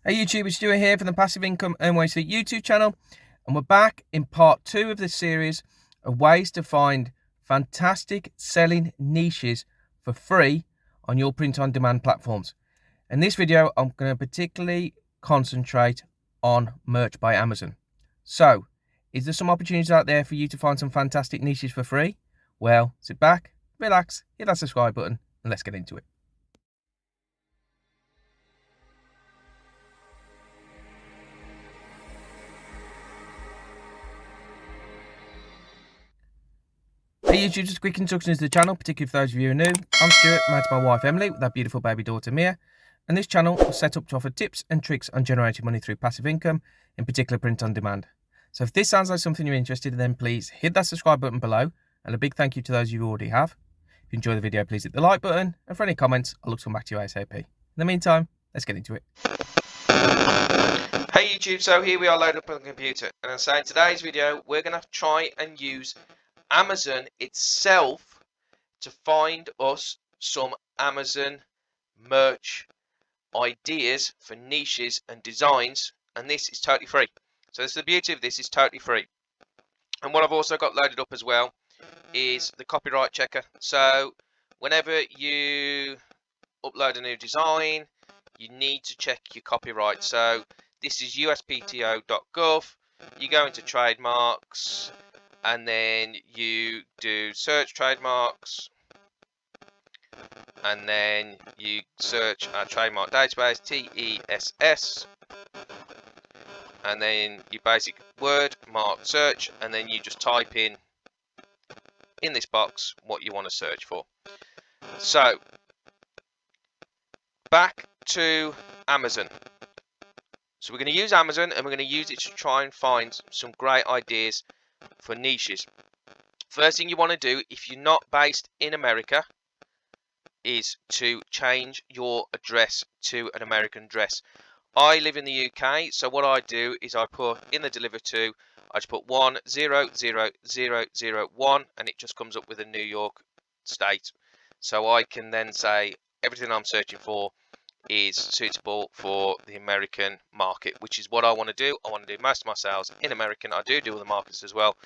Hey YouTube, it's Stewart here from the Passive Income Earn Ways Fit YouTube channel, and we're back in part 2 of this series of ways to find fantastic selling niches for free on your print-on-demand platforms. In this video, I'm going to particularly concentrate on merch by Amazon. So, is there some opportunities out there for you to find some fantastic niches for free? Well, sit back, relax, hit that subscribe button, and let's get into it. Hey YouTube, just a quick introduction to the channel, particularly for those of you who are new. I'm Stuart, married to my wife Emily, with our beautiful baby daughter Mia, and this channel was set up to offer tips and tricks on generating money through passive income, in particular print on demand. So if this sounds like something you're interested in, then please hit that subscribe button below, and a big thank you to those of you who already have. If you enjoy the video, please hit the like button, and for any comments, I'll look to come back to you ASAP. In the meantime, let's get into it. Hey YouTube, so here we are loaded up on the computer, and so in today's video we're going to try and use Amazon itself to find us some Amazon merch ideas for niches and designs, and this is totally free. So this is the beauty of this, is totally free. And what I've also got loaded up as well is the copyright checker. So whenever you upload a new design, you need to check your copyright. So this is uspto.gov. You go into trademarks, and then you do search trademarks, and then you search our trademark database, TESS, and then you basic word mark search, and then you just type in this box what you want to search for. So back to Amazon. So we're going to use Amazon, and we're going to use it to try and find some great ideas for niches. First thing you want to do, if you're not based in America, is to change your address to an American address. I live in the UK, so what I do is I put in the deliver to, I just put 100001, and it just comes up with a New York state. So I can then say everything I'm searching for is suitable for the American market, which is what I want to do. I want to do most of my sales in American. I do other markets as well,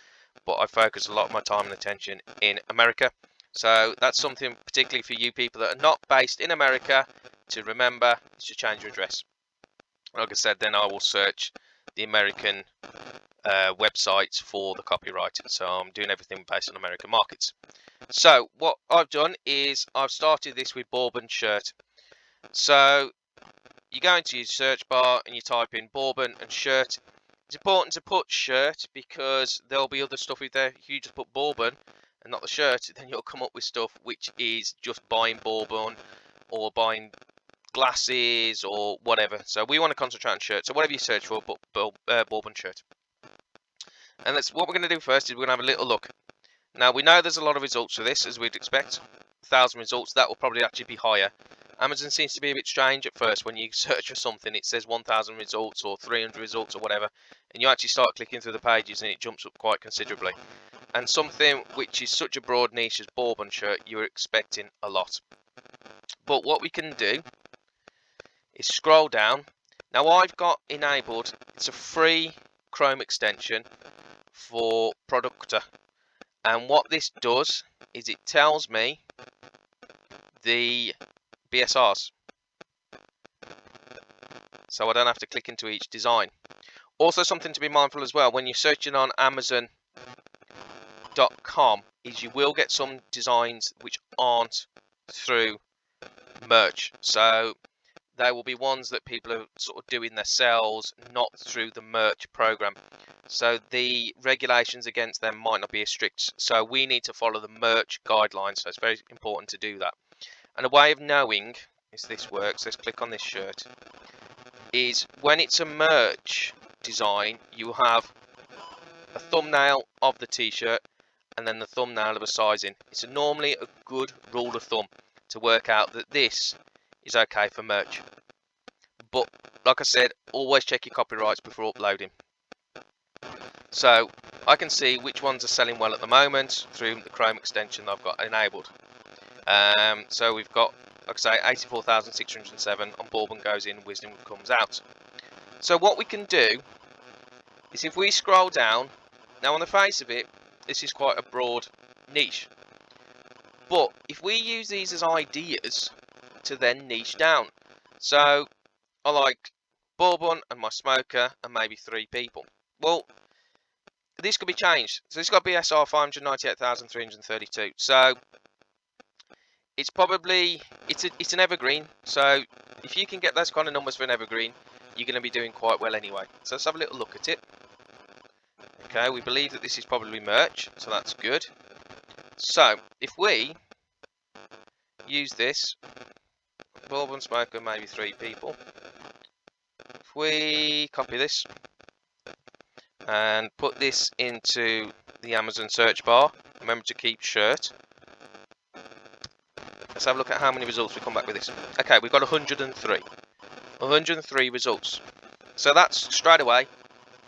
but I focus a lot of my time and attention in America. So that's something particularly for you people that are not based in America to remember, is to change your address. Like I said, then I will search the American websites for the copyright. So I'm doing everything based on American markets. So what I've done is I've started this with Bourbon shirt. So you go into your search bar and you type in Bourbon and shirt. It's important to put shirt because there'll be other stuff in there. If you just put Bourbon and not the shirt, then you'll come up with stuff which is just buying Bourbon or buying glasses or whatever. So we want to concentrate on shirt. So whatever you search for, Bourbon shirt. And that's what we're going to do first, is we're going to have a little look. Now we know there's a lot of results for this, as we'd expect. 1,000 results, that will probably actually be higher. Amazon seems to be a bit strange at first. When you search for something, it says 1,000 results or 300 results or whatever, and you actually start clicking through the pages and it jumps up quite considerably. And something which is such a broad niche as Bourbon shirt, you're expecting a lot. But what we can do is scroll down. Now I've got enabled, it's a free Chrome extension for Productor, and what this does is it tells me the BSRs, so I don't have to click into each design. Also, something to be mindful as well when you're searching on Amazon.com is you will get some designs which aren't through merch, so they will be ones that people are sort of doing themselves, not through the merch program. So the regulations against them might not be as strict, so we need to follow the merch guidelines, so it's very important to do that. And a way of knowing is this works, let's click on this shirt, is when it's a merch design, you have a thumbnail of the t-shirt and then the thumbnail of a sizing. It's normally a good rule of thumb to work out that this is okay for merch. But like I said, always check your copyrights before uploading. So I can see which ones are selling well at the moment through the Chrome extension I've got enabled. So we've got, like I say, 84,607 on Bourbon goes in, Wisdom comes out. So what we can do is if we scroll down, now on the face of it, this is quite a broad niche. But if we use these as ideas to then niche down. So I like bourbon and my smoker and maybe 3 people. Well, this could be changed. So this got BSR 598,332. So it's probably it's an evergreen. So if you can get those kind of numbers for an evergreen, you're going to be doing quite well anyway. So let's have a little look at it. Okay, we believe that this is probably merch, so that's good. So if we use this bourbon smoker, maybe 3 people. If we copy this and put this into the Amazon search bar, remember to keep shirt. Let's have a look at how many results we come back with this. Okay, we've got 103. 103 results. So that's straight away,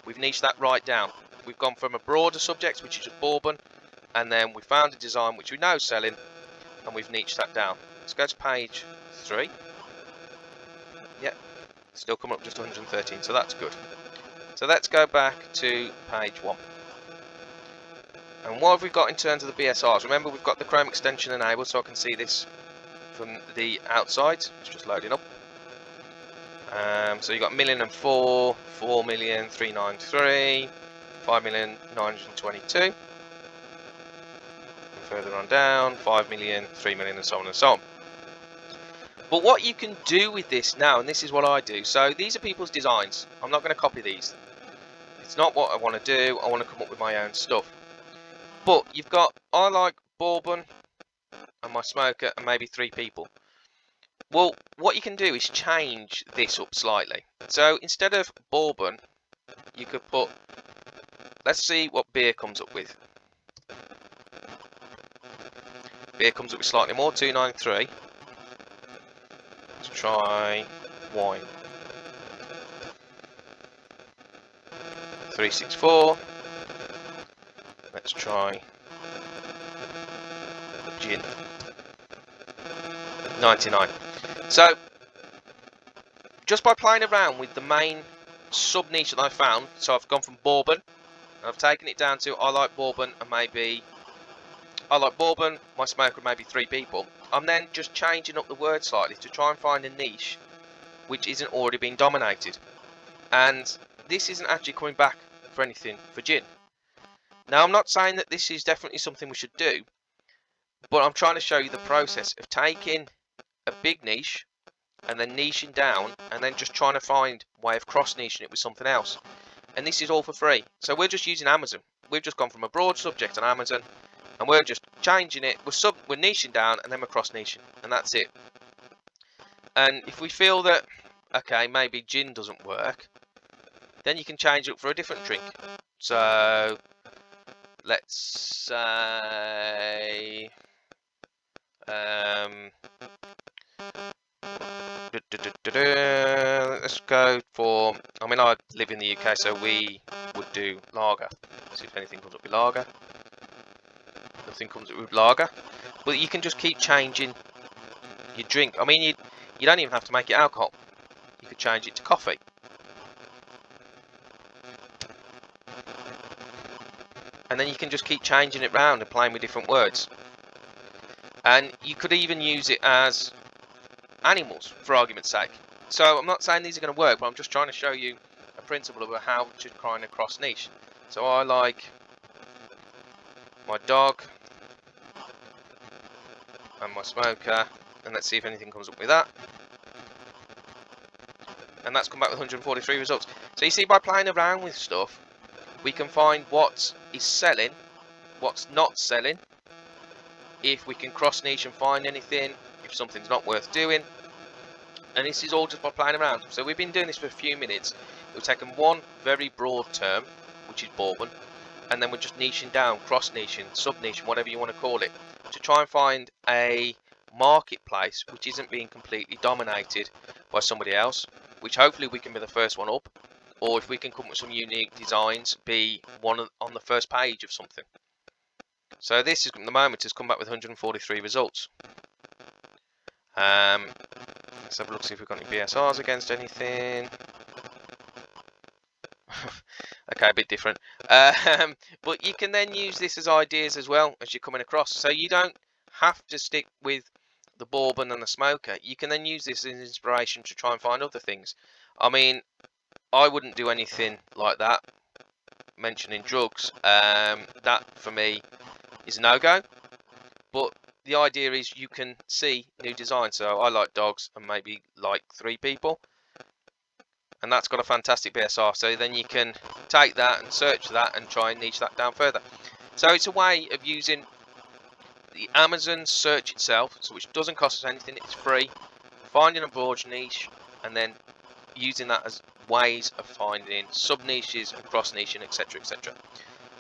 we've niched that right down. We've gone from a broader subject, which is just bourbon, and then we found a design which we know is selling, and we've niched that down. Let's go to page 3. Yep, still coming up just 113, so that's good. So let's go back to page 1. And what have we got in terms of the BSRs? Remember, we've got the Chrome extension enabled, so I can see this from the outside. It's just loading up. So you've got 1,004,000, 4,393,000, 5,922,000. And further on down, 5 million, 3 million, and so on and so on. But what you can do with this now, and this is what I do. So these are people's designs. I'm not going to copy these. It's not what I want to do. I want to come up with my own stuff. But you've got, I like bourbon and my smoker and maybe 3 people. Well, what you can do is change this up slightly. So instead of bourbon, you could put, let's see what beer comes up with. Beer comes up with slightly more, 293. Let's try wine. 364. Let's try gin. 99. So, just by playing around with the main sub niche that I found, so I've gone from bourbon, and I've taken it down to I like bourbon and maybe I like bourbon, my smoker maybe 3 people. I'm then just changing up the word slightly to try and find a niche which isn't already being dominated. And this isn't actually coming back for anything for gin. Now, I'm not saying that this is definitely something we should do, but I'm trying to show you the process of taking a big niche and then niching down and then just trying to find a way of cross niching it with something else. And this is all for free. So we're just using Amazon. We've just gone from a broad subject on Amazon and we're just changing it. We're niching down and then we're cross niching, and that's it. And if we feel that, okay, maybe gin doesn't work, then you can change it for a different drink. So let's say let's go for, I mean, I live in the UK, so we would do lager. See if anything comes up with lager. Nothing comes up with lager. But you can just keep changing your drink. I mean, you don't even have to make it alcohol. You could change it to coffee. And then you can just keep changing it round and playing with different words. And you could even use it as animals, for argument's sake. So I'm not saying these are going to work, but I'm just trying to show you a principle of how to kind of cross niche. So I like my dog and my smoker, and let's see if anything comes up with that. And that's come back with 143 results. So you see, by playing around with stuff, we can find what is selling, what's not selling, if we can cross niche and find anything, if something's not worth doing. And this is all just by playing around. So we've been doing this for a few minutes. We've taken one very broad term, which is bourbon, and then we're just niching down, cross niching, sub niching, whatever you want to call it, to try and find a marketplace which isn't being completely dominated by somebody else, which hopefully we can be the first one up, or if we can come up with some unique designs, be one on the first page of something. So this is, at the moment, has come back with 143 results. Let's have a look, see if we've got any BSRs against anything. Okay, a bit different. But you can then use this as ideas as well as you're coming across. So you don't have to stick with the bourbon and the smoker. You can then use this as inspiration to try and find other things. I mean, I wouldn't do anything like that. Mentioning drugs, that for me is a no-go. But the idea is you can see new designs. So I like dogs and maybe like 3 people, and that's got a fantastic BSR. So then you can take that and search that and try and niche that down further. So it's a way of using the Amazon search itself, so which doesn't cost us anything, it's free, finding a broad niche and then using that as ways of finding sub niches and cross niching, etc, etc.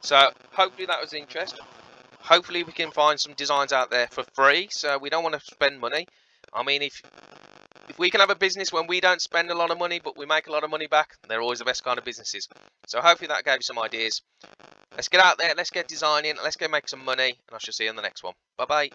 So hopefully that was of interest. Hopefully we can find some designs out there for free, so we don't want to spend money. I mean, if we can have a business when we don't spend a lot of money but we make a lot of money back, they're always the best kind of businesses. So hopefully that gave you some ideas. Let's get out there, let's get designing, let's go make some money, and I shall see you in the next one. Bye bye.